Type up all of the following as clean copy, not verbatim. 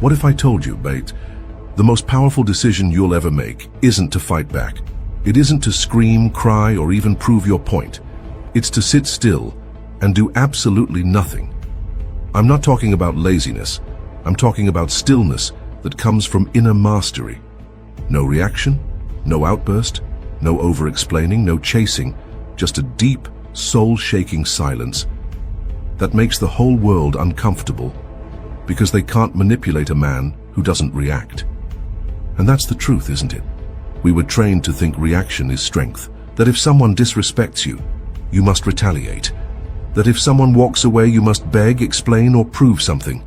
What if I told you, mate, the most powerful decision you'll ever make isn't to fight back. It isn't to scream, cry, or even prove your point. It's to sit still and do absolutely nothing. I'm not talking about laziness. I'm talking about stillness that comes from inner mastery. No reaction, no outburst, no over-explaining, no chasing, just a deep, soul-shaking silence that makes the whole world uncomfortable because they can't manipulate a man who doesn't react. And that's the truth, isn't it? We were trained to think reaction is strength, that if someone disrespects you, you must retaliate, that if someone walks away, you must beg, explain, or prove something.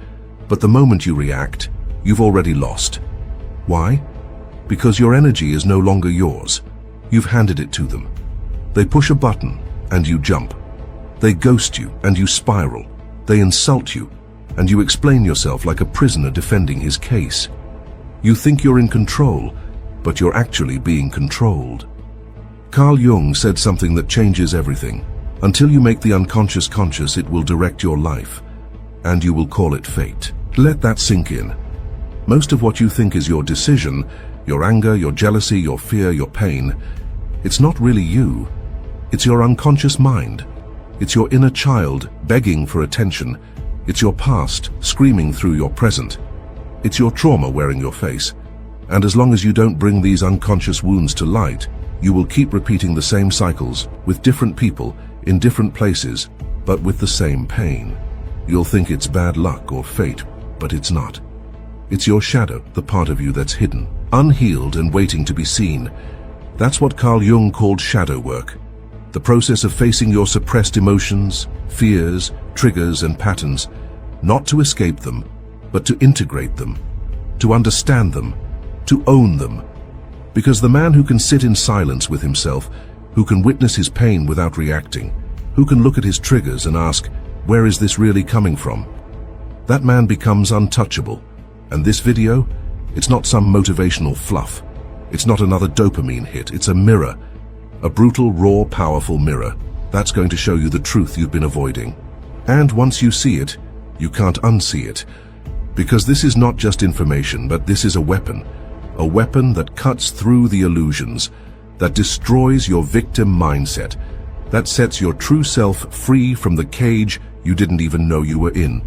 But the moment you react, you've already lost. Why? Because your energy is no longer yours. You've handed it to them. They push a button, and you jump. They ghost you, and you spiral. They insult you, and you explain yourself like a prisoner defending his case. You think you're in control, but you're actually being controlled. Carl Jung said something that changes everything. Until you make the unconscious conscious, it will direct your life, and you will call it fate. Let that sink in. Most of what you think is your decision, your anger, your jealousy, your fear, your pain, it's not really you. It's your unconscious mind. It's your inner child begging for attention. It's your past screaming through your present. It's your trauma wearing your face. And as long as you don't bring these unconscious wounds to light, you will keep repeating the same cycles with different people in different places, but with the same pain. You'll think it's bad luck or fate, but it's not. It's your shadow, the part of you that's hidden, unhealed and waiting to be seen. That's what Carl Jung called shadow work. The process of facing your suppressed emotions, fears, triggers, and patterns, not to escape them, but to integrate them, to understand them, to own them. Because the man who can sit in silence with himself, who can witness his pain without reacting, who can look at his triggers and ask, where is this really coming from? That man becomes untouchable. And this video, it's not some motivational fluff. It's not another dopamine hit. It's a mirror. A brutal, raw, powerful mirror. That's going to show you the truth you've been avoiding. And once you see it, you can't unsee it. Because this is not just information, but this is a weapon that cuts through the illusions, that destroys your victim mindset, that sets your true self free from the cage you didn't even know you were in.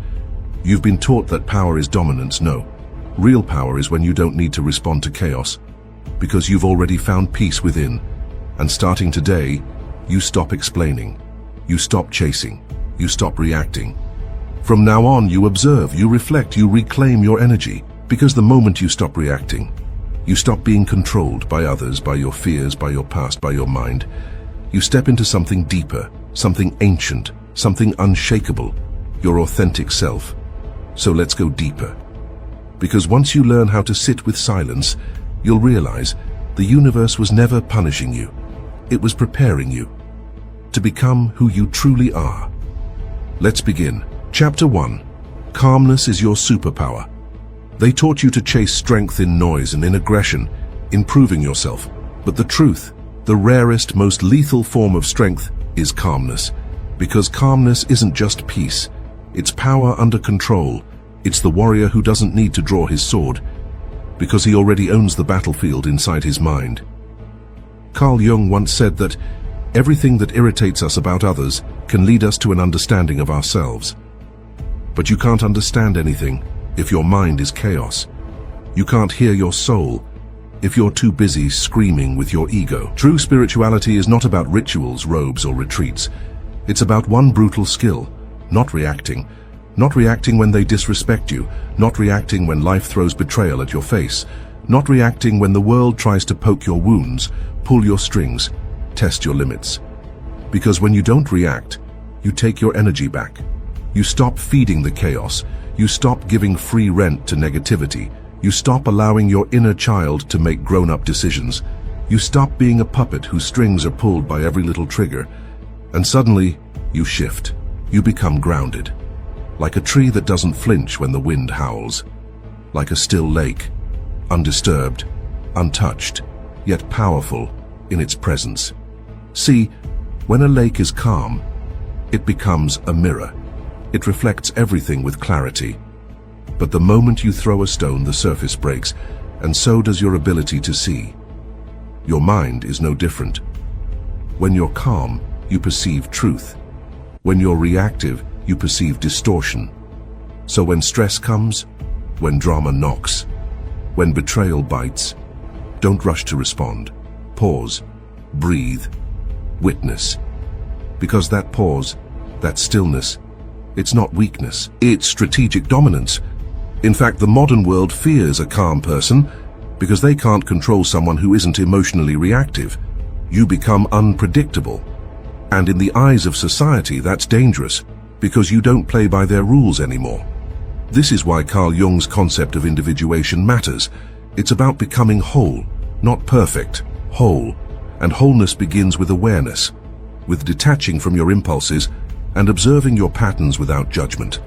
You've been taught that power is dominance. No. Real power is when you don't need to respond to chaos, because you've already found peace within. And starting today, you stop explaining, you stop chasing, you stop reacting. From now on, you observe, you reflect, you reclaim your energy, because the moment you stop reacting, you stop being controlled by others, by your fears, by your past, by your mind. You step into something deeper, something ancient, something unshakable, your authentic self. So let's go deeper. Because once you learn how to sit with silence, you'll realize the universe was never punishing you. It was preparing you to become who you truly are. Let's begin. Chapter 1. Calmness is your superpower. They taught you to chase strength in noise and in aggression, in proving yourself. But the truth, the rarest, most lethal form of strength, is calmness. Because calmness isn't just peace. It's power under control. It's the warrior who doesn't need to draw his sword, because he already owns the battlefield inside his mind. Carl Jung once said that everything that irritates us about others can lead us to an understanding of ourselves. But you can't understand anything if your mind is chaos. You can't hear your soul if you're too busy screaming with your ego. True spirituality is not about rituals, robes, or retreats. It's about one brutal skill: not reacting. Not reacting when they disrespect you, not reacting when life throws betrayal at your face, not reacting when the world tries to poke your wounds, pull your strings, test your limits. Because when you don't react, you take your energy back. You stop feeding the chaos. You stop giving free rent to negativity. You stop allowing your inner child to make grown-up decisions. You stop being a puppet whose strings are pulled by every little trigger. And suddenly, you shift. You become grounded. Like a tree that doesn't flinch when the wind howls. Like a still lake, undisturbed, untouched, yet powerful in its presence. See, when a lake is calm, it becomes a mirror. It reflects everything with clarity. But the moment you throw a stone, the surface breaks, and so does your ability to see. Your mind is no different. When you're calm, you perceive truth. When you're reactive, you perceive distortion. So when stress comes, when drama knocks, when betrayal bites, don't rush to respond. Pause, breathe, witness. Because that pause, that stillness, it's not weakness, it's strategic dominance. In fact, the modern world fears a calm person because they can't control someone who isn't emotionally reactive. You become unpredictable. And in the eyes of society, that's dangerous because you don't play by their rules anymore. This is why Carl Jung's concept of individuation matters. It's about becoming whole, not perfect, whole. And wholeness begins with awareness, with detaching from your impulses and observing your patterns without judgment.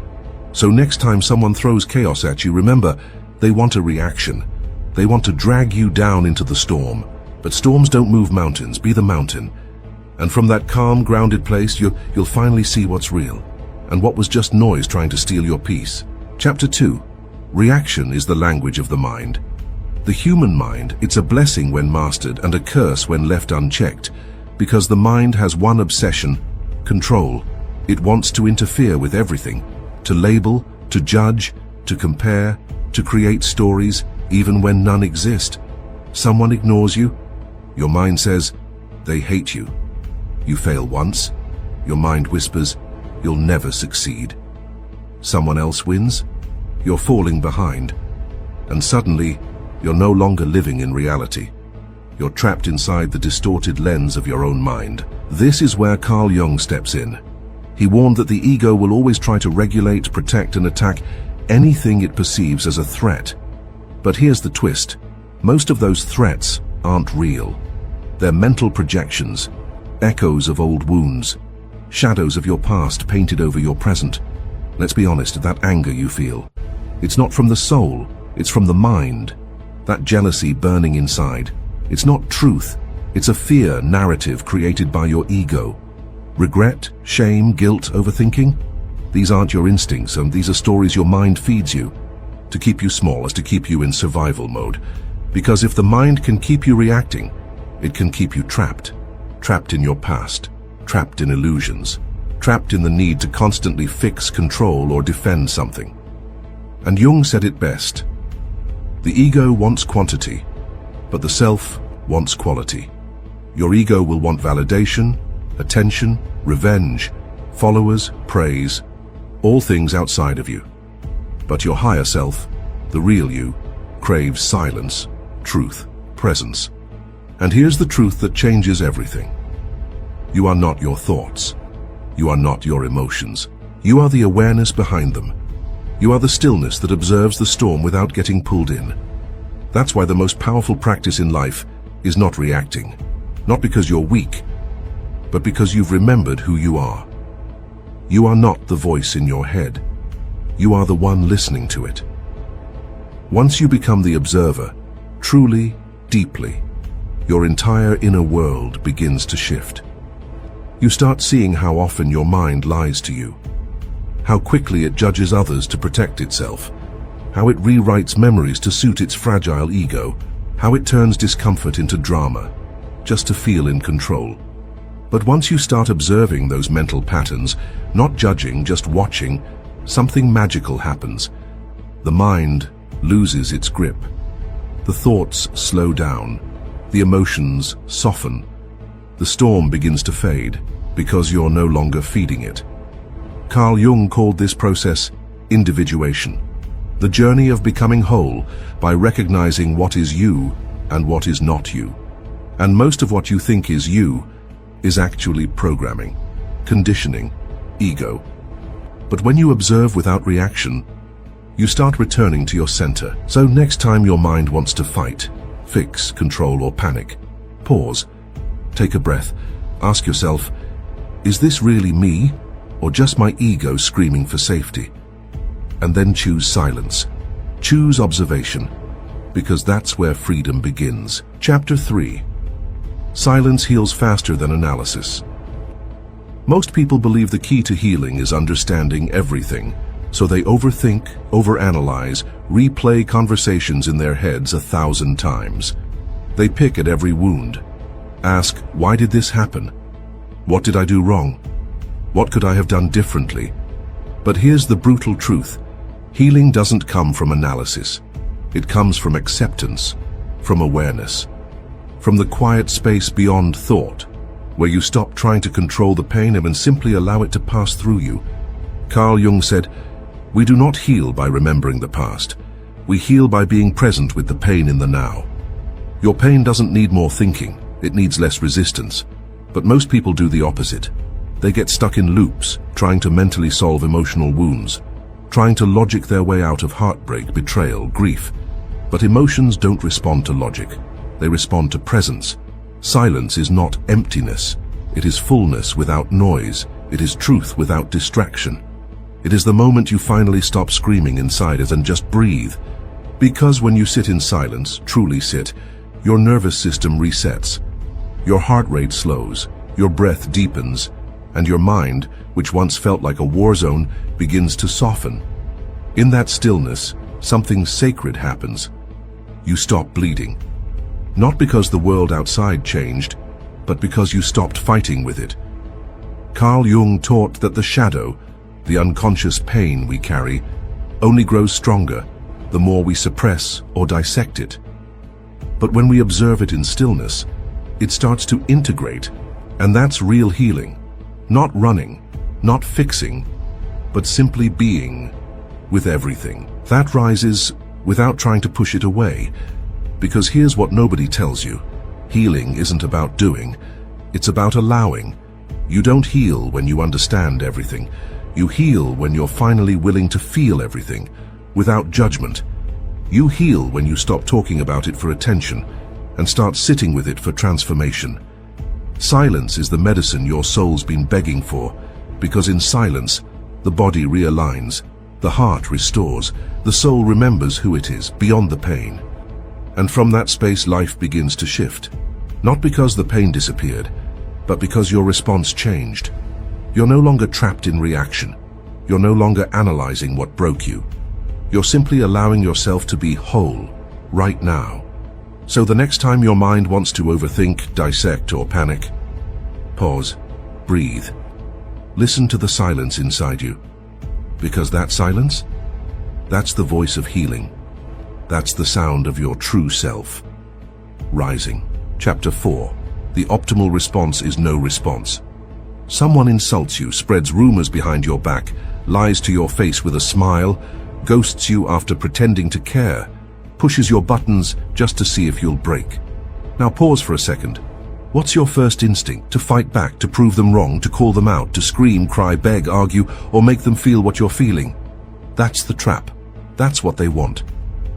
So next time someone throws chaos at you, remember, they want a reaction. They want to drag you down into the storm. But storms don't move mountains, be the mountain. And from that calm, grounded place, you'll finally see what's real, and what was just noise trying to steal your peace. Chapter 2. Reaction is the language of the mind. The human mind, it's a blessing when mastered and a curse when left unchecked, because the mind has one obsession: control. It wants to interfere with everything, to label, to judge, to compare, to create stories, even when none exist. Someone ignores you, your mind says, they hate you. You fail once, your mind whispers, you'll never succeed. Someone else wins, you're falling behind. And suddenly, you're no longer living in reality. You're trapped inside the distorted lens of your own mind. This is where Carl Jung steps in. He warned that the ego will always try to regulate, protect, and attack anything it perceives as a threat. But here's the twist. Most of those threats aren't real. They're mental projections, echoes of old wounds, shadows of your past painted over your present. Let's be honest, that anger you feel, it's not from the soul, it's from the mind. That jealousy burning inside, it's not truth, it's a fear narrative created by your ego. Regret, shame, guilt, overthinking? These aren't your instincts, and these are stories your mind feeds you to keep you small, as to keep you in survival mode. Because if the mind can keep you reacting, it can keep you trapped. Trapped in your past, trapped in illusions, trapped in the need to constantly fix, control, or defend something. And Jung said it best. The ego wants quantity, but the self wants quality. Your ego will want validation, attention, revenge, followers, praise, all things outside of you. But your higher self, the real you, craves silence, truth, presence. And here's the truth that changes everything. You are not your thoughts. You are not your emotions. You are the awareness behind them. You are the stillness that observes the storm without getting pulled in. That's why the most powerful practice in life is not reacting. Not because you're weak, but because you've remembered who you are. You are not the voice in your head. You are the one listening to it. Once you become the observer, truly, deeply, your entire inner world begins to shift. You start seeing how often your mind lies to you, how quickly it judges others to protect itself, how it rewrites memories to suit its fragile ego, how it turns discomfort into drama, just to feel in control. But once you start observing those mental patterns, not judging, just watching, something magical happens. The mind loses its grip. The thoughts slow down. The emotions soften. The storm begins to fade because you're no longer feeding it. Carl Jung called this process individuation, the journey of becoming whole by recognizing what is you and what is not you. And most of what you think is you is actually programming, conditioning, ego. But when you observe without reaction, you start returning to your center. So next time your mind wants to fight, fix, control, or panic, pause, take a breath, ask yourself, is this really me, or just my ego screaming for safety? And then choose silence. Choose observation, because that's where freedom begins. Chapter 3. Silence heals faster than analysis. Most people believe the key to healing is understanding everything, So they overthink, overanalyze, replay conversations in their heads 1,000 times. They pick at every wound. Ask, why did this happen? What did I do wrong? What could I have done differently? But here's the brutal truth. Healing doesn't come from analysis. It comes from acceptance, from awareness, from the quiet space beyond thought, where you stop trying to control the pain and simply allow it to pass through you. Carl Jung said, "We do not heal by remembering the past. We heal by being present with the pain in the now." Your pain doesn't need more thinking, it needs less resistance. But most people do the opposite. They get stuck in loops, trying to mentally solve emotional wounds, trying to logic their way out of heartbreak, betrayal, grief. But emotions don't respond to logic. They respond to presence. Silence is not emptiness. It is fullness without noise. It is truth without distraction. It is the moment you finally stop screaming inside it and just breathe. Because when you sit in silence, truly sit, your nervous system resets. Your heart rate slows, your breath deepens, and your mind, which once felt like a war zone, begins to soften. In that stillness, something sacred happens. You stop bleeding. Not because the world outside changed, but because you stopped fighting with it. Carl Jung taught that the shadow, the unconscious pain we carry, only grows stronger the more we suppress or dissect it. But when we observe it in stillness, it starts to integrate, and that's real healing. Not running, not fixing, but simply being with everything. That rises without trying to push it away. Because here's what nobody tells you. Healing isn't about doing, it's about allowing. You don't heal when you understand everything. You heal when you're finally willing to feel everything, without judgment. You heal when you stop talking about it for attention and start sitting with it for transformation. Silence is the medicine your soul's been begging for, because in silence, the body realigns, the heart restores, the soul remembers who it is, beyond the pain. And from that space, life begins to shift. Not because the pain disappeared, but because your response changed. You're no longer trapped in reaction. You're no longer analyzing what broke you. You're simply allowing yourself to be whole, right now. So the next time your mind wants to overthink, dissect, or panic, pause, breathe. Listen to the silence inside you. Because that silence, that's the voice of healing. That's the sound of your true self. Rising. Chapter 4. The optimal response is no response. Someone insults you, spreads rumors behind your back, lies to your face with a smile, ghosts you after pretending to care, pushes your buttons just to see if you'll break. Now pause for a second. What's your first instinct? To fight back, to prove them wrong, to call them out, to scream, cry, beg, argue, or make them feel what you're feeling? That's the trap. That's what they want.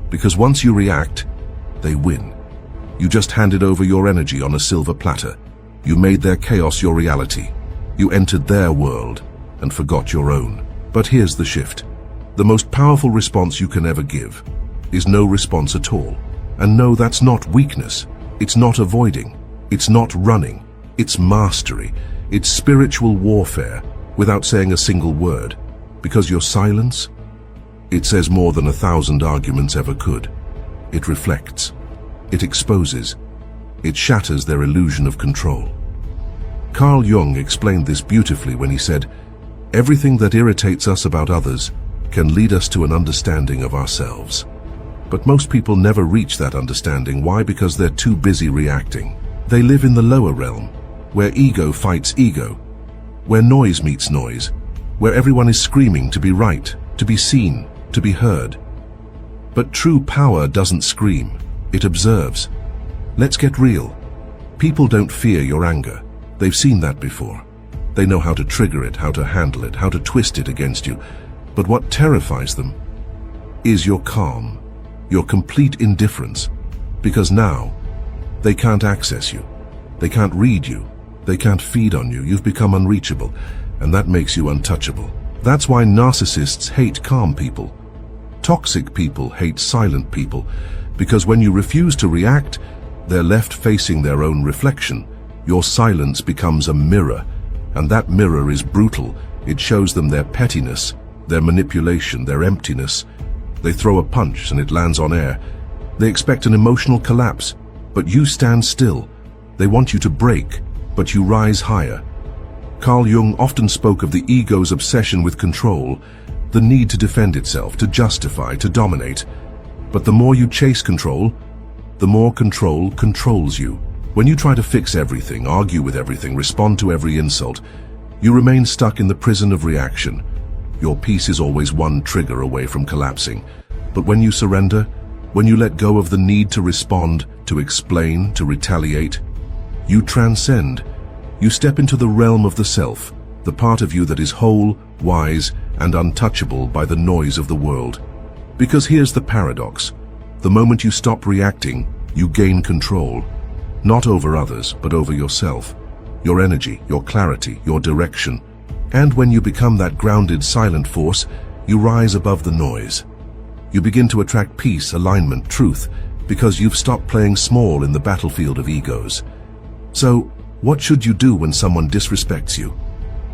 Because once you react, they win. You just handed over your energy on a silver platter. You made their chaos your reality. You entered their world and forgot your own. But here's the shift. The most powerful response you can ever give is no response at all. And no, that's not weakness. It's not avoiding. It's not running. It's mastery. It's spiritual warfare without saying a single word. Because your silence, it says more than 1,000 arguments ever could. It reflects. It exposes. It shatters their illusion of control. Carl Jung explained this beautifully when he said, "Everything that irritates us about others can lead us to an understanding of ourselves." But most people never reach that understanding. Why? Because they're too busy reacting. They live in the lower realm, where ego fights ego, where noise meets noise, where everyone is screaming to be right, to be seen, to be heard. But true power doesn't scream, it observes. Let's get real. People don't fear your anger. They've seen that before. They know how to trigger it, how to handle it, how to twist it against you. But what terrifies them is your calm, your complete indifference. Because now, they can't access you. They can't read you. They can't feed on you. You've become unreachable, and that makes you untouchable. That's why narcissists hate calm people. Toxic people hate silent people, because when you refuse to react, they're left facing their own reflection. Your silence becomes a mirror, and that mirror is brutal. It shows them their pettiness, their manipulation, their emptiness. They throw a punch and it lands on air. They expect an emotional collapse, but you stand still. They want you to break, but you rise higher. Carl Jung often spoke of the ego's obsession with control, the need to defend itself, to justify, to dominate. But the more you chase control, the more control controls you. When you try to fix everything, argue with everything, respond to every insult, you remain stuck in the prison of reaction. Your peace is always one trigger away from collapsing. But when you surrender, when you let go of the need to respond, to explain, to retaliate, you transcend. You step into the realm of the self, the part of you that is whole, wise, and untouchable by the noise of the world. Because here's the paradox. The moment you stop reacting, you gain control. Not over others, but over yourself. Your energy, your clarity, your direction. And when you become that grounded, silent force, you rise above the noise. You begin to attract peace, alignment, truth, because you've stopped playing small in the battlefield of egos. So, what should you do when someone disrespects you?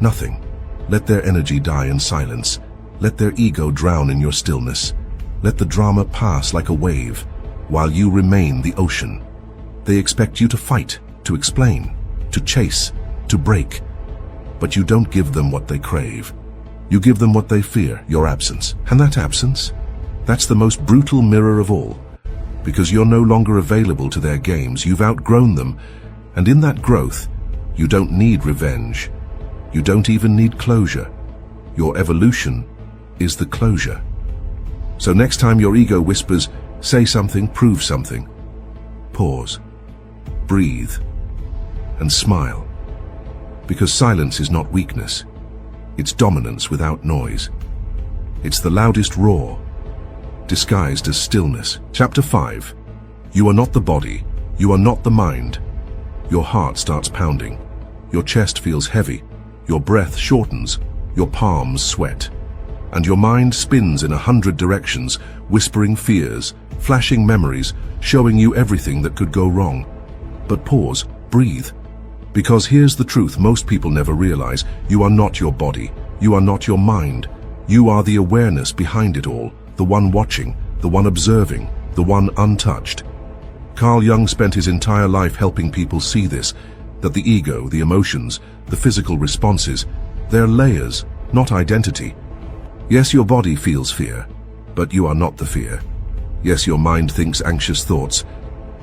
Nothing. Let their energy die in silence. Let their ego drown in your stillness. Let the drama pass like a wave, while you remain the ocean. They expect you to fight, to explain, to chase, to break. But you don't give them what they crave. You give them what they fear, your absence. And that absence? That's the most brutal mirror of all. Because you're no longer available to their games, you've outgrown them. And in that growth, you don't need revenge. You don't even need closure. Your evolution is the closure. So next time your ego whispers, say something, prove something, pause, breathe, and smile. Because silence is not weakness. It's dominance without noise. It's the loudest roar, disguised as stillness. Chapter 5. You are not the body. You are not the mind. Your heart starts pounding. Your chest feels heavy. Your breath shortens. Your palms sweat. And your mind spins in 100 directions, whispering fears, flashing memories, showing you everything that could go wrong. But pause, breathe. Because here's the truth most people never realize. You are not your body. You are not your mind. You are the awareness behind it all, the one watching, the one observing, the one untouched. Carl Jung spent his entire life helping people see this, that the ego, the emotions, the physical responses, they're layers, not identity. Yes, your body feels fear, but you are not the fear. Yes, your mind thinks anxious thoughts,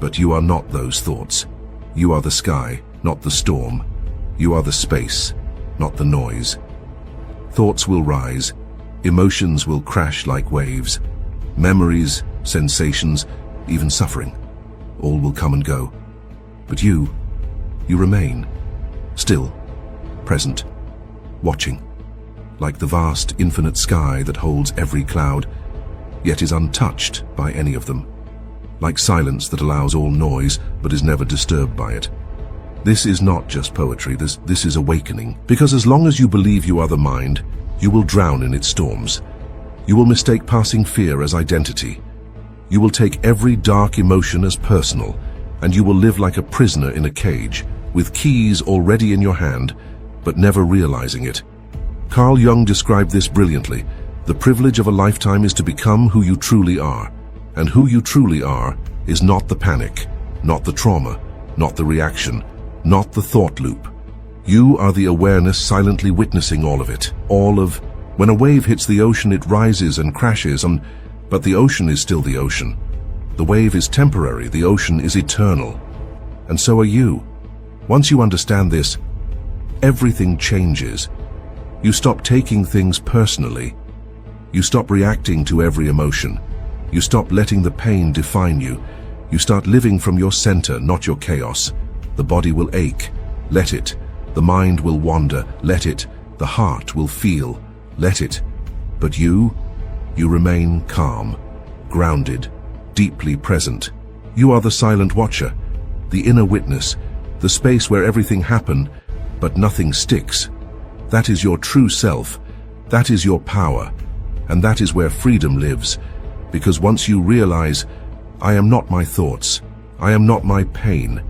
but you are not those thoughts. You are the sky, not the storm. You are the space, not the noise. Thoughts will rise, emotions will crash like waves. Memories, sensations, even suffering, all will come and go. But you remain, still, present, watching, like the vast, infinite sky that holds every cloud, yet is untouched by any of them. Like silence that allows all noise, but is never disturbed by it. This is not just poetry, this is awakening. Because as long as you believe you are the mind, you will drown in its storms. You will mistake passing fear as identity. You will take every dark emotion as personal, and you will live like a prisoner in a cage, with keys already in your hand, but never realizing it. Carl Jung described this brilliantly. The privilege of a lifetime is to become who you truly are. And who you truly are is not the panic, not the trauma, not the reaction, not the thought loop. You are the awareness silently witnessing all of it. When a wave hits the ocean, it rises and crashes, but the ocean is still the ocean. The wave is temporary, the ocean is eternal. And so are you. Once you understand this, everything changes. You stop taking things personally. You stop reacting to every emotion. You stop letting the pain define you. You start living from your center, not your chaos. The body will ache. Let it. The mind will wander. Let it. The heart will feel. Let it. But you remain calm, grounded, deeply present. You are the silent watcher, the inner witness, the space where everything happened, but nothing sticks. That is your true self. That is your power. And that is where freedom lives. Because once you realize, I am not my thoughts, I am not my pain,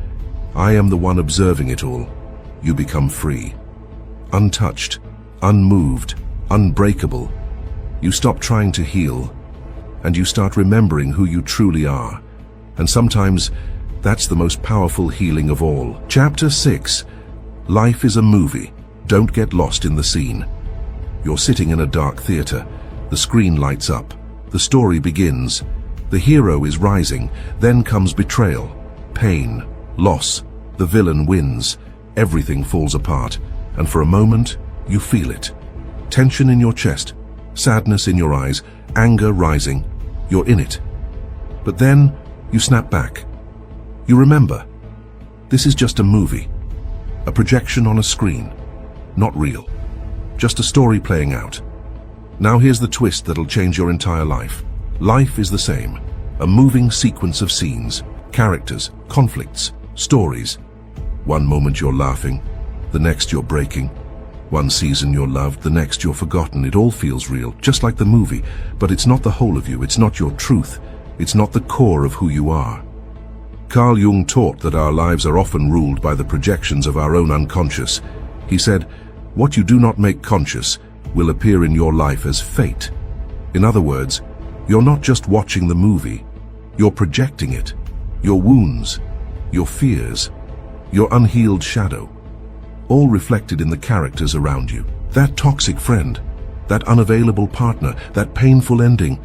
I am the one observing it all, you become free. Untouched, unmoved, unbreakable, You stop trying to heal, and you start remembering who you truly are. And sometimes, that's the most powerful healing of all. Chapter 6. Life is a movie. Don't get lost in the scene. You're sitting in a dark theater. The screen lights up. The story begins. The hero is rising. Then comes betrayal, pain, loss. The villain wins. Everything falls apart. And for a moment, you feel it. Tension in your chest, sadness in your eyes, anger rising. You're in it. But then, you snap back. You remember. This is just a movie. A projection on a screen. Not real. Just a story playing out. Now here's the twist that'll change your entire life. Life is the same. A moving sequence of scenes, characters, conflicts, stories. One moment you're laughing, the next you're breaking. One season you're loved, the next you're forgotten. It all feels real, just like the movie. But it's not the whole of you, it's not your truth. It's not the core of who you are. Carl Jung taught that our lives are often ruled by the projections of our own unconscious. He said, what you do not make conscious will appear in your life as fate. In other words, you're not just watching the movie, you're projecting it. Your wounds, your fears, your unhealed shadow, all reflected in the characters around you. That toxic friend, that unavailable partner, that painful ending,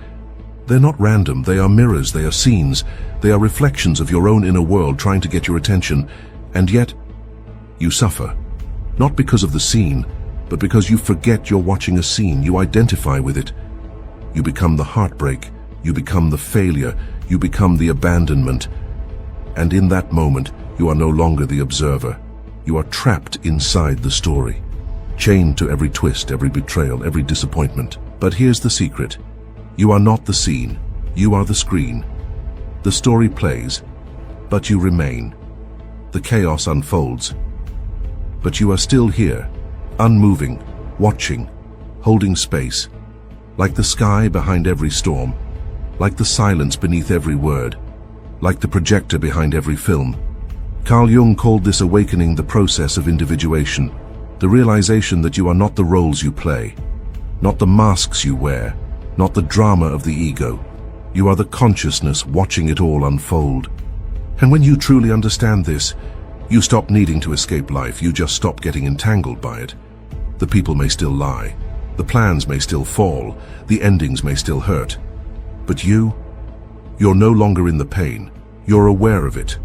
they're not random, they are mirrors, they are scenes, they are reflections of your own inner world trying to get your attention, and yet, you suffer. Not because of the scene, but because you forget you're watching a scene, you identify with it. You become the heartbreak, you become the failure, you become the abandonment. And in that moment, you are no longer the observer. You are trapped inside the story, chained to every twist, every betrayal, every disappointment. But here's the secret. You are not the scene, you are the screen. The story plays, but you remain. The chaos unfolds, but you are still here, unmoving, watching, holding space, like the sky behind every storm, like the silence beneath every word, like the projector behind every film. Carl Jung called this awakening the process of individuation, the realization that you are not the roles you play, not the masks you wear, not the drama of the ego. You are the consciousness watching it all unfold. And when you truly understand this, you stop needing to escape life, you just stop getting entangled by it. The people may still lie, the plans may still fall, the endings may still hurt. But you're no longer in the pain, you're aware of it.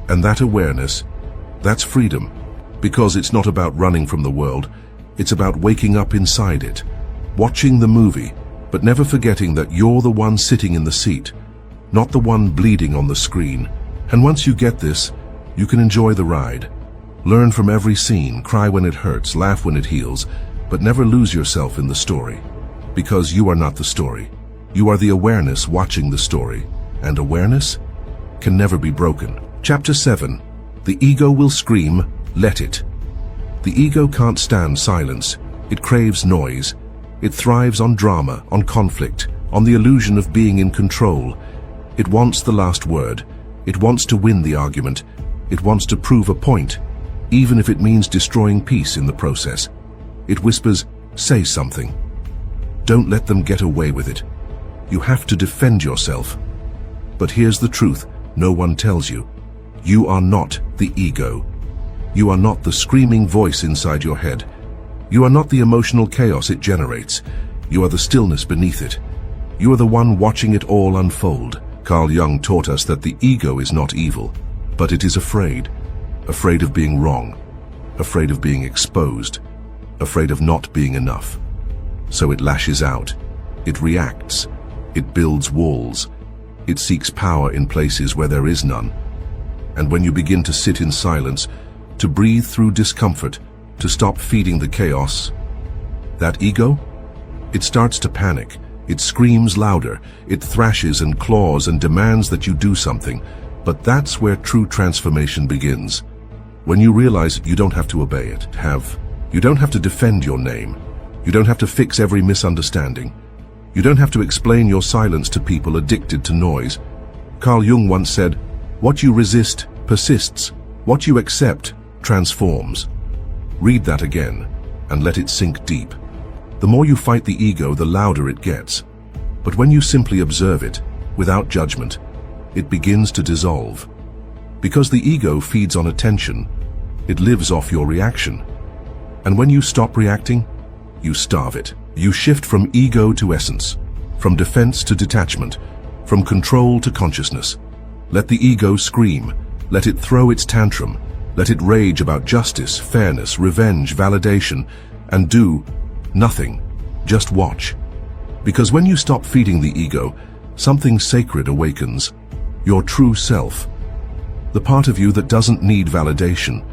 And that awareness, that's freedom. Because it's not about running from the world, it's about waking up inside it, watching the movie, but never forgetting that you're the one sitting in the seat, not the one bleeding on the screen. And once you get this, you can enjoy the ride. Learn from every scene, cry when it hurts, laugh when it heals, but never lose yourself in the story. Because you are not the story. You are the awareness watching the story. And awareness can never be broken. Chapter 7. The ego will scream, let it. The ego can't stand silence. It craves noise. It thrives on drama, on conflict, on the illusion of being in control. It wants the last word. It wants to win the argument. It wants to prove a point, even if it means destroying peace in the process. It whispers, say something. Don't let them get away with it. You have to defend yourself. But here's the truth no one tells you. You are not the ego. You are not the screaming voice inside your head. You are not the emotional chaos it generates. You are the stillness beneath it. You are the one watching it all unfold. Carl Jung taught us that the ego is not evil, but it is afraid. Afraid of being wrong. Afraid of being exposed. Afraid of not being enough. So it lashes out. It reacts. It builds walls. It seeks power in places where there is none. And when you begin to sit in silence, to breathe through discomfort, to stop feeding the chaos, that ego, it starts to panic. It screams louder. It thrashes and claws and demands that you do something. But that's where true transformation begins. When you realize you don't have to obey it, you don't have to defend your name. You don't have to fix every misunderstanding. You don't have to explain your silence to people addicted to noise. Carl Jung once said, what you resist persists. What you accept transforms. Read that again and let it sink deep. The more you fight the ego, the louder it gets. But when you simply observe it, without judgment, it begins to dissolve. Because the ego feeds on attention, it lives off your reaction. And when you stop reacting, you starve it. You shift from ego to essence, from defense to detachment, from control to consciousness. Let the ego scream, let it throw its tantrum, let it rage about justice, fairness, revenge, validation, and do nothing. Just watch. Because when you stop feeding the ego, something sacred awakens. Your true self. The part of you that doesn't need validation,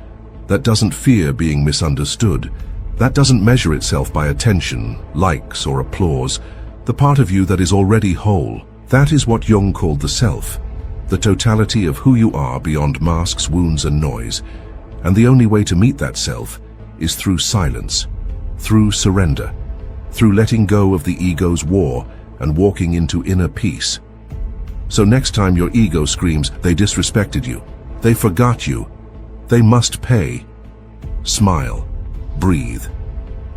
that doesn't fear being misunderstood, that doesn't measure itself by attention, likes, or applause. The part of you that is already whole. That is what Jung called the self. The totality of who you are beyond masks, wounds, and noise. And the only way to meet that self is through silence, through surrender, through letting go of the ego's war and walking into inner peace. So next time your ego screams, they disrespected you, they forgot you, they must pay, smile, breathe,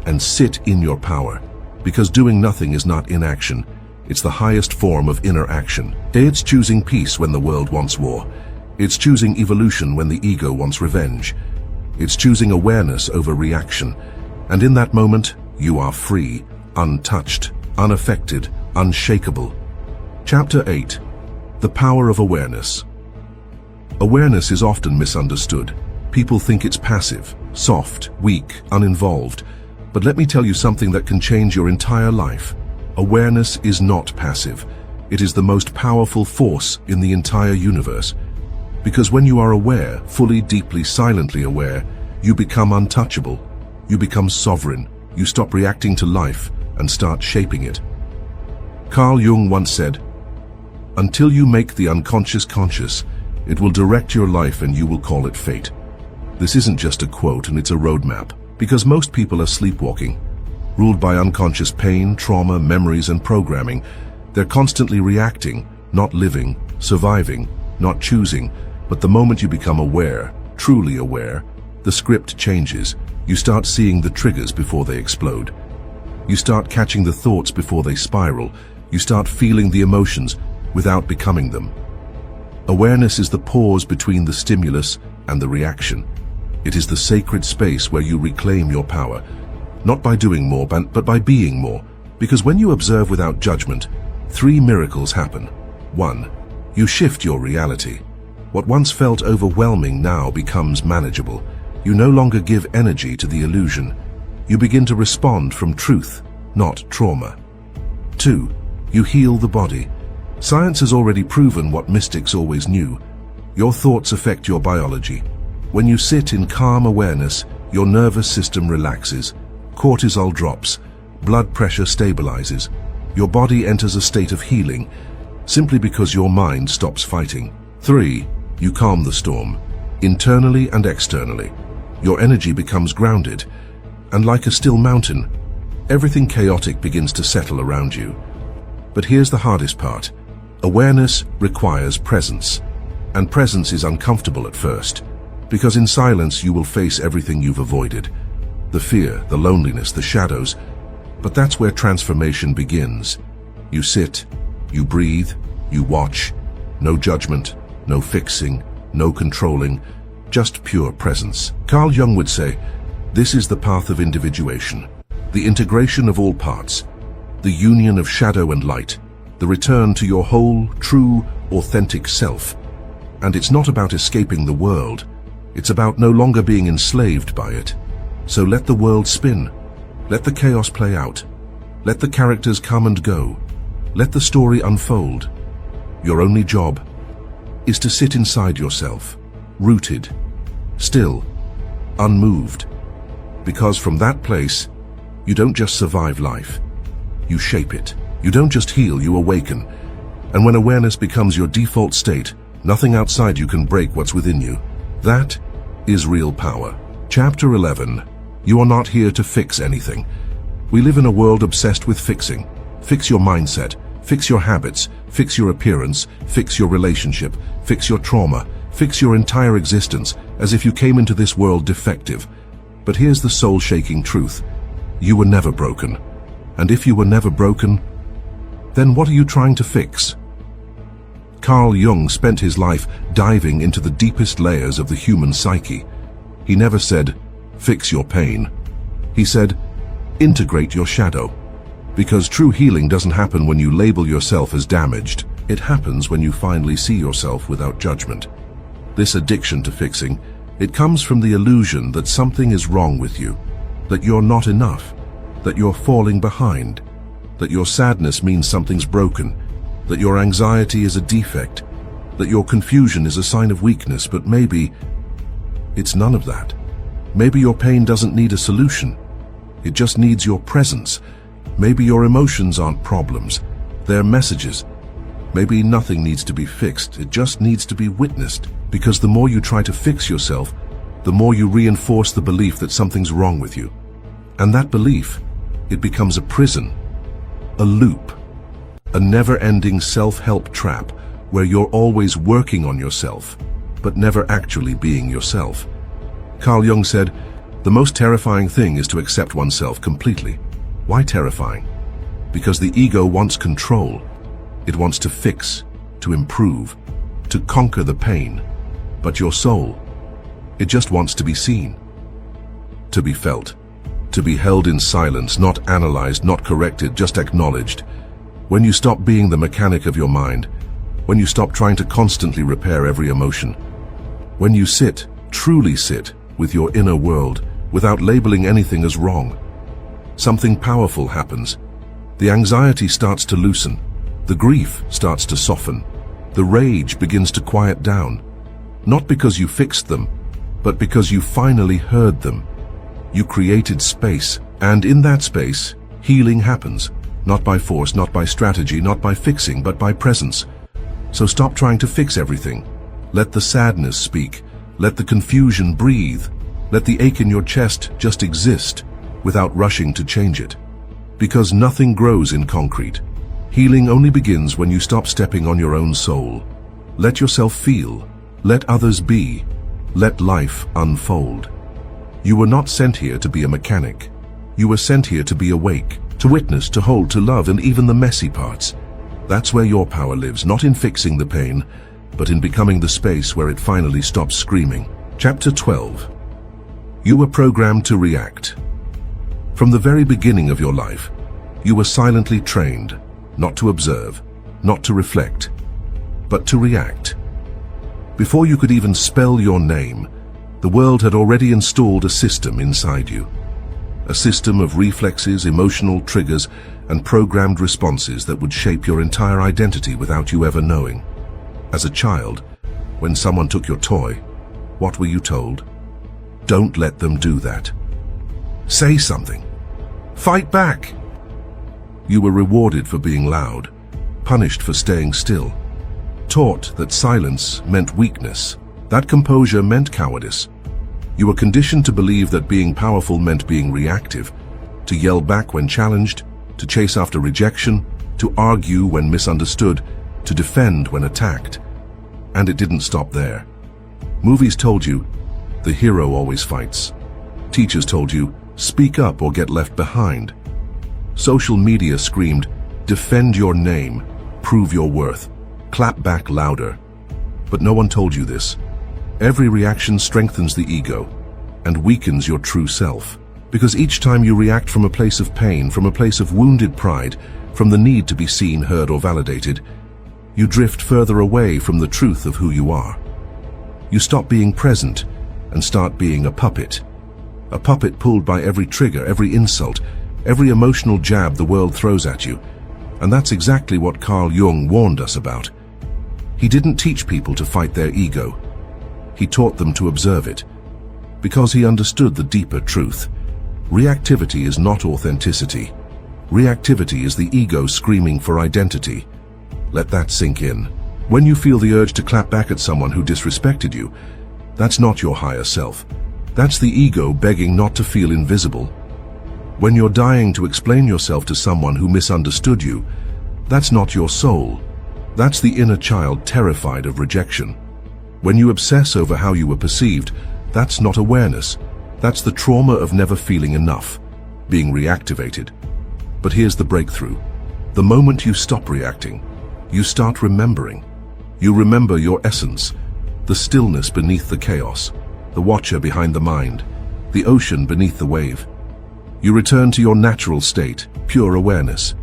and sit in your power. Because doing nothing is not inaction. It's the highest form of inner action. It's choosing peace when the world wants war. It's choosing evolution when the ego wants revenge. It's choosing awareness over reaction. And in that moment, you are free, untouched, unaffected, unshakable. Chapter 8. The Power of Awareness. Awareness is often misunderstood. People think it's passive, soft, weak, uninvolved. But let me tell you something that can change your entire life. Awareness is not passive. It is the most powerful force in the entire universe. Because when you are aware, fully, deeply, silently aware, you become untouchable. You become sovereign. You stop reacting to life and start shaping it. Carl Jung once said, "Until you make the unconscious conscious, it will direct your life and you will call it fate." This isn't just a quote, and it's a roadmap. Because most people are sleepwalking, ruled by unconscious pain, trauma, memories, and programming. They're constantly reacting, not living, surviving, not choosing. But the moment you become aware, truly aware, the script changes. You start seeing the triggers before they explode. You start catching the thoughts before they spiral. You start feeling the emotions without becoming them. Awareness is the pause between the stimulus and the reaction. It is the sacred space where you reclaim your power, not by doing more, but by being more. Because when you observe without judgment, 3 miracles happen. 1. You shift your reality. What once felt overwhelming now becomes manageable. You no longer give energy to the illusion. You begin to respond from truth, not trauma. 2. You heal the body. Science has already proven what mystics always knew. Your thoughts affect your biology. When you sit in calm awareness, your nervous system relaxes, cortisol drops, blood pressure stabilizes. Your body enters a state of healing, simply because your mind stops fighting. 3. You calm the storm, internally and externally. Your energy becomes grounded, and like a still mountain, everything chaotic begins to settle around you. But here's the hardest part. Awareness requires presence, and presence is uncomfortable at first. Because in silence you will face everything you've avoided. The fear, the loneliness, the shadows. But that's where transformation begins. You sit, you breathe, you watch. No judgment, no fixing, no controlling, just pure presence. Carl Jung would say, this is the path of individuation. The integration of all parts. The union of shadow and light. The return to your whole, true, authentic self. And it's not about escaping the world. It's about no longer being enslaved by it. So let the world spin. Let the chaos play out. Let the characters come and go. Let the story unfold. Your only job is to sit inside yourself, rooted, still, unmoved. Because from that place, you don't just survive life. You shape it. You don't just heal, you awaken. And when awareness becomes your default state, nothing outside you can break what's within you. That is real power. Chapter 11. You are not here to fix anything. We live in a world obsessed with fixing. Fix your mindset, fix your habits, fix your appearance, fix your relationship, fix your trauma, fix your entire existence, as if you came into this world defective. But here's the soul-shaking truth. You were never broken. And if you were never broken, then what are you trying to fix? Carl Jung spent his life diving into the deepest layers of the human psyche. He never said, fix your pain. He said, integrate your shadow. Because true healing doesn't happen when you label yourself as damaged. It happens when you finally see yourself without judgment. This addiction to fixing, it comes from the illusion that something is wrong with you, that you're not enough, that you're falling behind, that your sadness means something's broken, that your anxiety is a defect, that your confusion is a sign of weakness, but maybe it's none of that. Maybe your pain doesn't need a solution. It just needs your presence. Maybe your emotions aren't problems. They're messages. Maybe nothing needs to be fixed. It just needs to be witnessed. Because the more you try to fix yourself, the more you reinforce the belief that something's wrong with you. And that belief, it becomes a prison, a loop, a never-ending self-help trap where you're always working on yourself, but never actually being yourself. Carl Jung said, the most terrifying thing is to accept oneself completely. Why terrifying? Because the ego wants control. It wants to fix, to improve, to conquer the pain. But your soul, it just wants to be seen, to be felt, to be held in silence, not analyzed, not corrected, just acknowledged. When you stop being the mechanic of your mind, when you stop trying to constantly repair every emotion, when you sit, truly sit, with your inner world, without labeling anything as wrong, something powerful happens. The anxiety starts to loosen, the grief starts to soften, the rage begins to quiet down. Not because you fixed them, but because you finally heard them. You created space, and in that space, healing happens. Not by force, not by strategy, not by fixing, but by presence. So stop trying to fix everything. Let the sadness speak. Let the confusion breathe. Let the ache in your chest just exist, without rushing to change it. Because nothing grows in concrete. Healing only begins when you stop stepping on your own soul. Let yourself feel. Let others be. Let life unfold. You were not sent here to be a mechanic. You were sent here to be awake, to witness, to hold, to love, and even the messy parts. That's where your power lives, not in fixing the pain, but in becoming the space where it finally stops screaming. Chapter 12. You were programmed to react. From the very beginning of your life, you were silently trained, not to observe, not to reflect, but to react. Before you could even spell your name, the world had already installed a system inside you. A system of reflexes, emotional triggers, and programmed responses that would shape your entire identity without you ever knowing. As a child, when someone took your toy, what were you told? Don't let them do that. Say something. Fight back. You were rewarded for being loud, punished for staying still. Taught that silence meant weakness, that composure meant cowardice. You were conditioned to believe that being powerful meant being reactive, to yell back when challenged, to chase after rejection, to argue when misunderstood, to defend when attacked. And it didn't stop there. Movies told you, the hero always fights. Teachers told you, speak up or get left behind. Social media screamed, defend your name, prove your worth. Clap back louder. But no one told you this. Every reaction strengthens the ego and weakens your true self. Because each time you react from a place of pain, from a place of wounded pride, from the need to be seen, heard, or validated, you drift further away from the truth of who you are. You stop being present and start being a puppet. A puppet pulled by every trigger, every insult, every emotional jab the world throws at you. And that's exactly what Carl Jung warned us about. He didn't teach people to fight their ego. He taught them to observe it, because he understood the deeper truth. Reactivity is not authenticity. Reactivity is the ego screaming for identity. Let that sink in. When you feel the urge to clap back at someone who disrespected you, that's not your higher self. That's the ego begging not to feel invisible. When you're dying to explain yourself to someone who misunderstood you, that's not your soul. That's the inner child terrified of rejection. When you obsess over how you were perceived, that's not awareness. That's the trauma of never feeling enough, being reactivated. But here's the breakthrough. The moment you stop reacting, you start remembering. You remember your essence, the stillness beneath the chaos, the watcher behind the mind, the ocean beneath the wave. You return to your natural state, pure awareness.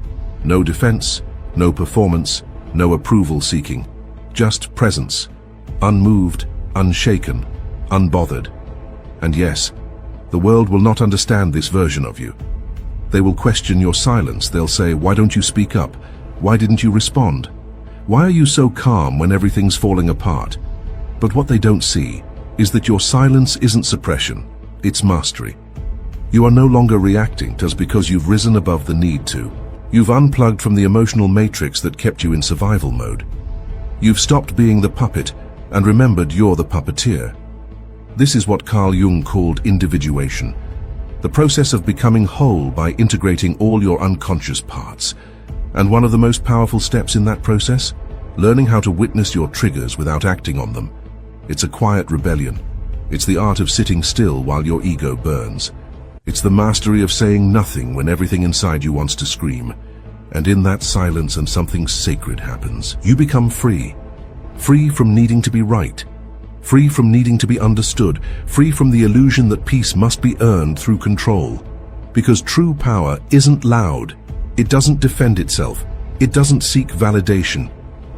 No defense, no performance, no approval seeking. Just presence, unmoved, unshaken, unbothered. And yes, the world will not understand this version of you. They will question your silence. They'll say, "Why don't you speak up? Why didn't you respond? Why are you so calm when everything's falling apart?" But what they don't see is that your silence isn't suppression, it's mastery. You are no longer reacting just because you've risen above the need to. You've unplugged from the emotional matrix that kept you in survival mode. You've stopped being the puppet and remembered you're the puppeteer. This is what Carl Jung called individuation, the process of becoming whole by integrating all your unconscious parts. And one of the most powerful steps in that process? Learning how to witness your triggers without acting on them. It's a quiet rebellion. It's the art of sitting still while your ego burns. It's the mastery of saying nothing when everything inside you wants to scream. And in that silence and something sacred happens. You become free. Free from needing to be right. Free from needing to be understood. Free from the illusion that peace must be earned through control. Because true power isn't loud. It doesn't defend itself. It doesn't seek validation.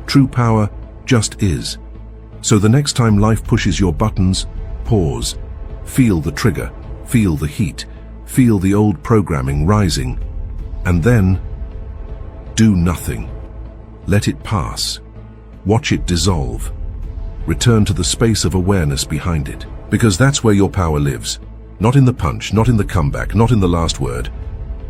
True power just is. So the next time life pushes your buttons, pause. Feel the trigger. Feel the heat. Feel the old programming rising. And then, do nothing. Let it pass. Watch it dissolve. Return to the space of awareness behind it. Because that's where your power lives. Not in the punch, not in the comeback, not in the last word.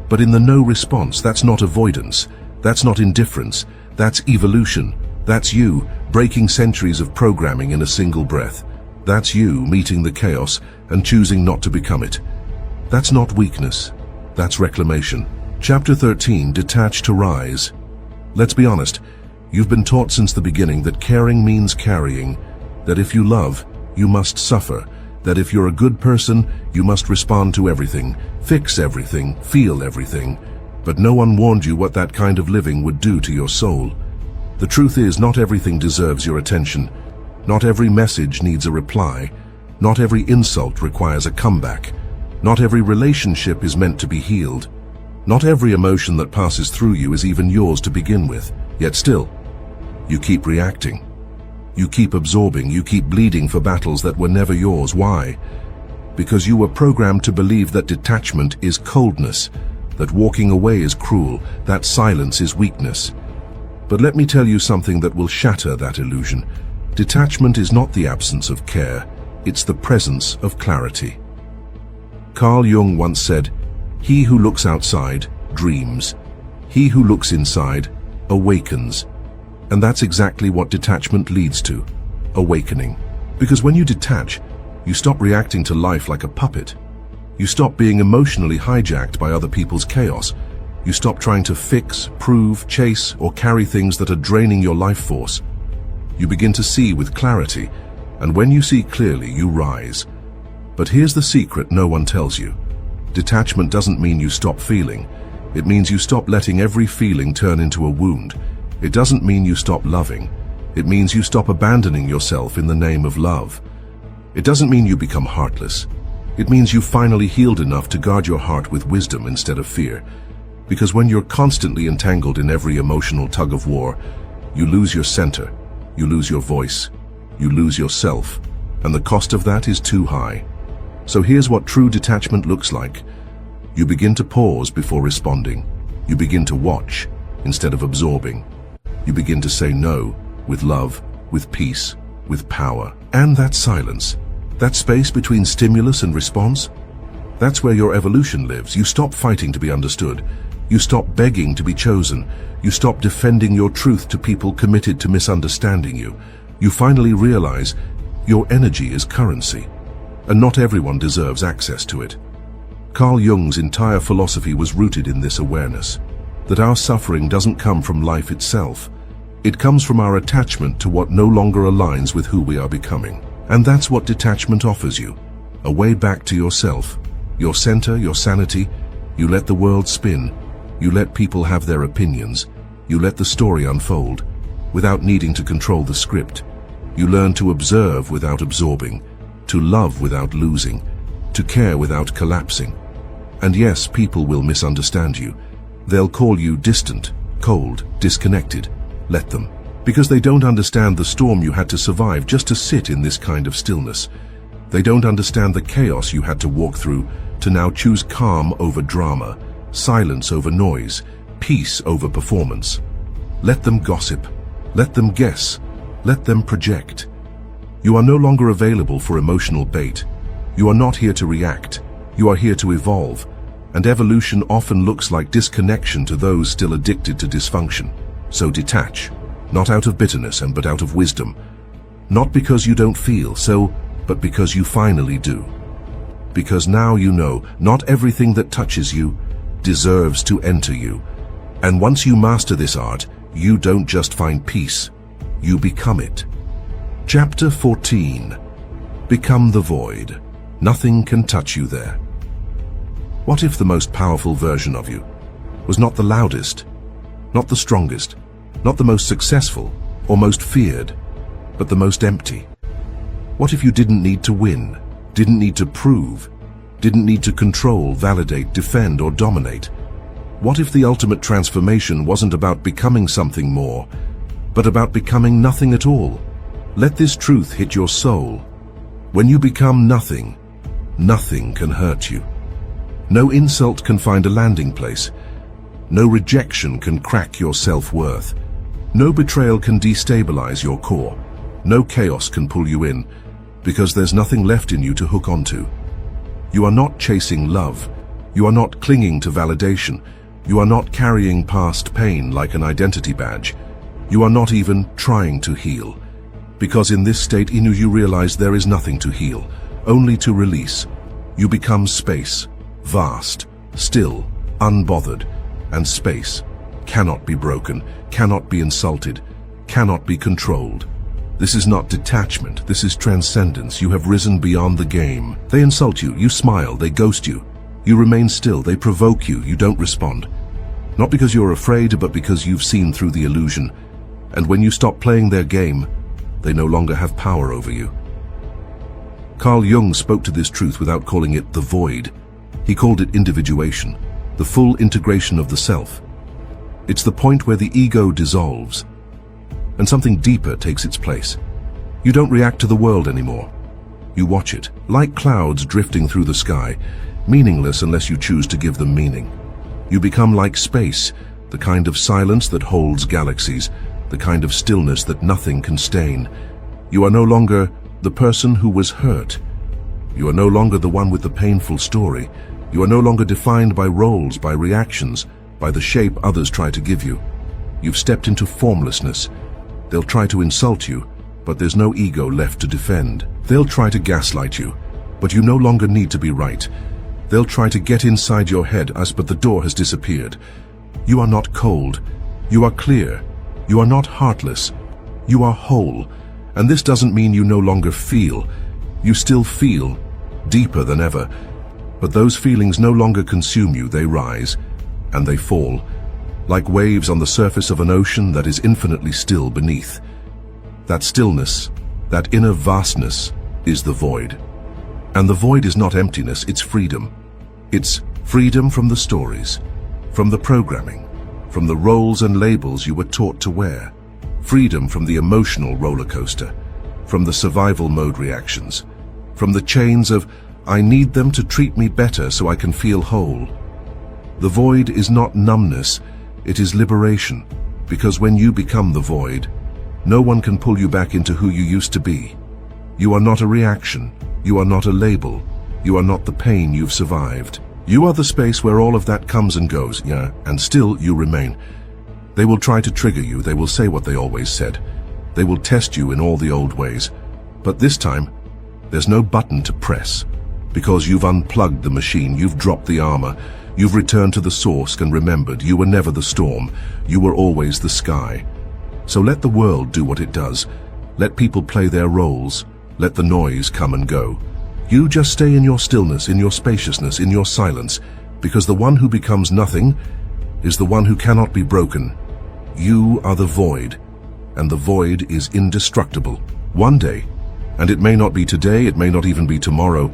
But in the no response. That's not avoidance. That's not indifference. That's evolution. That's you, breaking centuries of programming in a single breath. That's you, meeting the chaos and choosing not to become it. That's not weakness. That's reclamation. Chapter 13, Detach to Rise. Let's be honest, you've been taught since the beginning that caring means carrying, that if you love, you must suffer, that if you're a good person, you must respond to everything, fix everything, feel everything. But no one warned you what that kind of living would do to your soul. The truth is, not everything deserves your attention. Not every message needs a reply. Not every insult requires a comeback. Not every relationship is meant to be healed. Not every emotion that passes through you is even yours to begin with. Yet still, you keep reacting. You keep absorbing. You keep bleeding for battles that were never yours. Why? Because you were programmed to believe that detachment is coldness, that walking away is cruel, that silence is weakness. But let me tell you something that will shatter that illusion. Detachment is not the absence of care, it's the presence of clarity. Carl Jung once said, "He who looks outside dreams. He who looks inside awakens." And that's exactly what detachment leads to, awakening. Because when you detach, you stop reacting to life like a puppet. You stop being emotionally hijacked by other people's chaos. You stop trying to fix, prove, chase, or carry things that are draining your life force. You begin to see with clarity, and when you see clearly, you rise. But here's the secret no one tells you. Detachment doesn't mean you stop feeling. It means you stop letting every feeling turn into a wound. It doesn't mean you stop loving. It means you stop abandoning yourself in the name of love. It doesn't mean you become heartless. It means you finally healed enough to guard your heart with wisdom instead of fear. Because when you're constantly entangled in every emotional tug of war, you lose your center, you lose your voice, you lose yourself, and the cost of that is too high. So here's what true detachment looks like. You begin to pause before responding. You begin to watch instead of absorbing. You begin to say no with love, with peace, with power. And that silence, that space between stimulus and response, that's where your evolution lives. You stop fighting to be understood. You stop begging to be chosen. You stop defending your truth to people committed to misunderstanding you. You finally realize your energy is currency, and not everyone deserves access to it. Carl Jung's entire philosophy was rooted in this awareness, that our suffering doesn't come from life itself. It comes from our attachment to what no longer aligns with who we are becoming. And that's what detachment offers you, a way back to yourself, your center, your sanity. You let the world spin. You let people have their opinions. You let the story unfold, without needing to control the script. You learn to observe without absorbing, to love without losing, to care without collapsing. And yes, people will misunderstand you. They'll call you distant, cold, disconnected. Let them. Because they don't understand the storm you had to survive just to sit in this kind of stillness. They don't understand the chaos you had to walk through to now choose calm over drama, silence over noise, peace over performance. Let them gossip. Let them guess. Let them project. You are no longer available for emotional bait. You are not here to react. You are here to evolve. And evolution often looks like disconnection to those still addicted to dysfunction. So detach, not out of bitterness but out of wisdom. Not because you don't feel so, but because you finally do. Because now you know not everything that touches you deserves to enter you. And once you master this art, you don't just find peace, you become it. Chapter 14. Become the void. Nothing can touch you there. What if the most powerful version of you was not the loudest, not the strongest, not the most successful or most feared, but the most empty? What if you didn't need to win, didn't need to prove, didn't need to control, validate, defend, or dominate? What if the ultimate transformation wasn't about becoming something more, but about becoming nothing at all? Let this truth hit your soul. When you become nothing, nothing can hurt you. No insult can find a landing place. No rejection can crack your self-worth. No betrayal can destabilize your core. No chaos can pull you in, because there's nothing left in you to hook onto. You are not chasing love. You are not clinging to validation. You are not carrying past pain like an identity badge. You are not even trying to heal. Because in this state you realize there is nothing to heal, only to release. You become space, vast, still, unbothered, and space cannot be broken, cannot be insulted, cannot be controlled. This is not detachment, this is transcendence. You have risen beyond the game. They insult you, you smile, they ghost you. You remain still, they provoke you, you don't respond. Not because you're afraid, but because you've seen through the illusion. And when you stop playing their game, they no longer have power over you. Carl Jung spoke to this truth without calling it the void. He called it individuation, the full integration of the self. It's the point where the ego dissolves, and something deeper takes its place. You don't react to the world anymore. You watch it, like clouds drifting through the sky, meaningless unless you choose to give them meaning. You become like space, the kind of silence that holds galaxies, the kind of stillness that nothing can stain. You are no longer the person who was hurt. You are no longer the one with the painful story. You are no longer defined by roles, by reactions, by the shape others try to give you. You've stepped into formlessness. They'll try to insult you, but there's no ego left to defend. They'll try to gaslight you, but you no longer need to be right. They'll try to get inside your head, but the door has disappeared. You are not cold. You are clear. You are not heartless. You are whole. And this doesn't mean you no longer feel. You still feel, deeper than ever. But those feelings no longer consume you. They rise, and they fall, like waves on the surface of an ocean that is infinitely still beneath. That stillness, that inner vastness, is the void. And the void is not emptiness, it's freedom. It's freedom from the stories, from the programming, from the roles and labels you were taught to wear. Freedom from the emotional roller coaster, from the survival mode reactions, from the chains of, I need them to treat me better so I can feel whole. The void is not numbness, it is liberation, because when you become the void, no one can pull you back into who you used to be. You are not a reaction, you are not a label, you are not the pain you've survived. You are the space where all of that comes and goes, and still you remain. They will try to trigger you, they will say what they always said. They will test you in all the old ways. But this time, there's no button to press, because you've unplugged the machine, you've dropped the armor, you've returned to the source and remembered you were never the storm, you were always the sky. So let the world do what it does. Let people play their roles. Let the noise come and go. You just stay in your stillness, in your spaciousness, in your silence, because the one who becomes nothing is the one who cannot be broken. You are the void, and the void is indestructible. One day, and it may not be today, it may not even be tomorrow,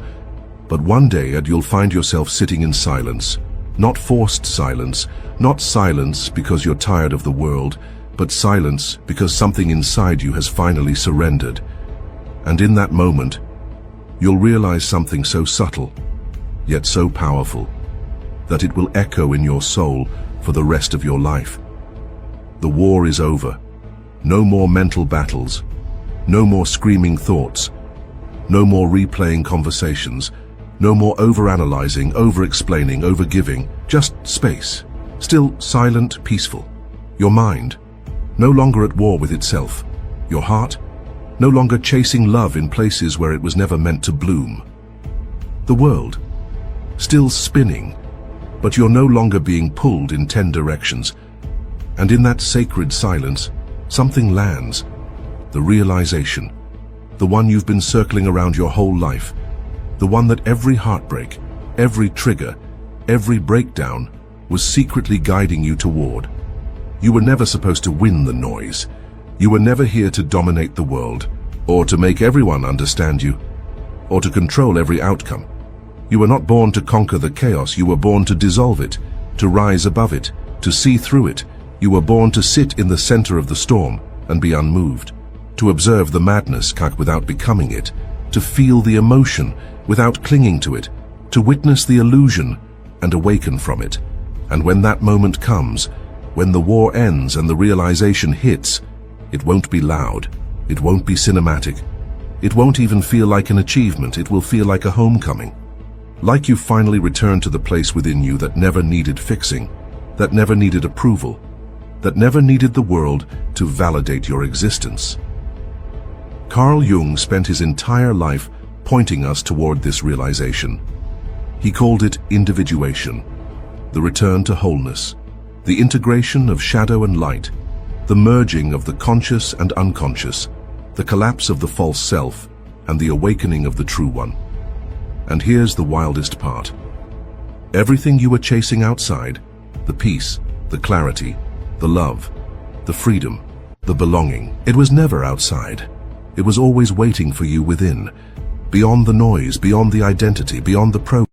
but one day and you'll find yourself sitting in silence. Not forced silence, not silence because you're tired of the world, but silence because something inside you has finally surrendered. And in that moment, you'll realize something so subtle, yet so powerful, that it will echo in your soul for the rest of your life. The war is over. No more mental battles. No more screaming thoughts. No more replaying conversations. No more overanalyzing, over-explaining, over-giving. Just space. Still silent, peaceful. Your mind, no longer at war with itself. Your heart, no longer chasing love in places where it was never meant to bloom. The world, still spinning, but you're no longer being pulled in 10 directions. And in that sacred silence, something lands. The realization, the one you've been circling around your whole life, the one that every heartbreak, every trigger, every breakdown was secretly guiding you toward. You were never supposed to win the noise. You were never here to dominate the world, or to make everyone understand you, or to control every outcome. You were not born to conquer the chaos. You were born to dissolve it, to rise above it, to see through it. You were born to sit in the center of the storm and be unmoved, to observe the madness without becoming it, to feel the emotion without clinging to it, to witness the illusion and awaken from it. And when that moment comes, when the war ends and the realization hits, it won't be loud, it won't be cinematic, it won't even feel like an achievement. It will feel like a homecoming. Like you finally returned to the place within you that never needed fixing, that never needed approval, that never needed the world to validate your existence. Carl Jung spent his entire life pointing us toward this realization. He called it individuation, the return to wholeness, the integration of shadow and light, the merging of the conscious and unconscious, the collapse of the false self, and the awakening of the true one. And here's the wildest part. Everything you were chasing outside, the peace, the clarity, the love, the freedom, the belonging, it was never outside. It was always waiting for you within, beyond the noise, beyond the identity, beyond the